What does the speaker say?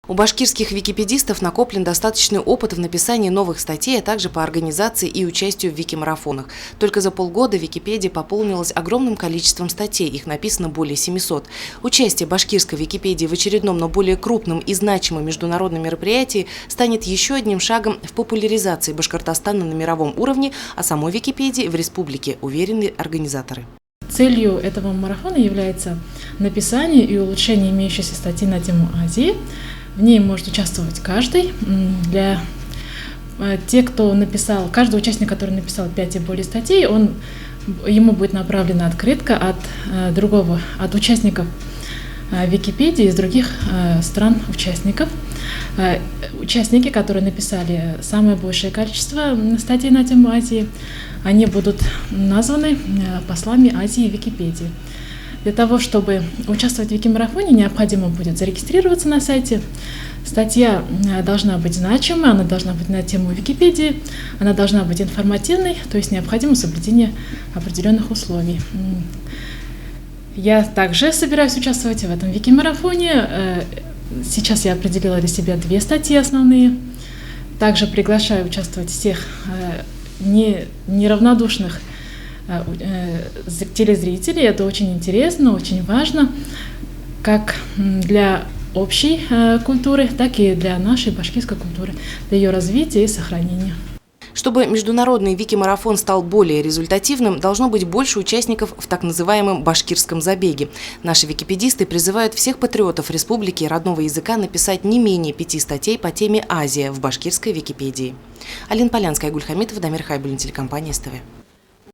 У башкирских википедистов накоплен достаточный опыт в написании новых статей, а также по организации и участию в вики-марафонах. Только за полгода Википедия пополнилась огромным количеством статей, их написано более 700. Участие башкирской Википедии в очередном, но более крупном и значимом международном мероприятии станет еще одним шагом в популяризации Башкортостана на мировом уровне, а самой Википедии в республике, уверены организаторы. Целью этого марафона является написание и улучшение имеющейся статьи на тему Азии. В ней может участвовать каждый. Для тех, кто написал, каждый участник, который написал 5 и более статей, ему будет направлена открытка от участников Википедии из других стран-участников. Участники, которые написали самое большее количество статей на тему Азии, они будут названы послами Азии в Википедии. Для того, чтобы участвовать в Вики-марафоне, необходимо будет зарегистрироваться на сайте. Статья должна быть значимой, она должна быть на тему Википедии, она должна быть информативной, то есть необходимо соблюдение определенных условий. Я также собираюсь участвовать в этом Вики-марафоне. Сейчас я определила для себя 2 статьи основные. Также приглашаю участвовать всех неравнодушных телезрителей. Это очень интересно, очень важно, как для общей культуры, так и для нашей башкирской культуры, для ее развития и сохранения. Чтобы международный вики-марафон стал более результативным, должно быть больше участников в так называемом башкирском забеге. Наши википедисты призывают всех патриотов республики и родного языка написать не менее 5 статей по теме «Азия» в башкирской Википедии. Алина Полянская, Айгуль Хамитов, Дамир Хайбуллин, телекомпания СТВ.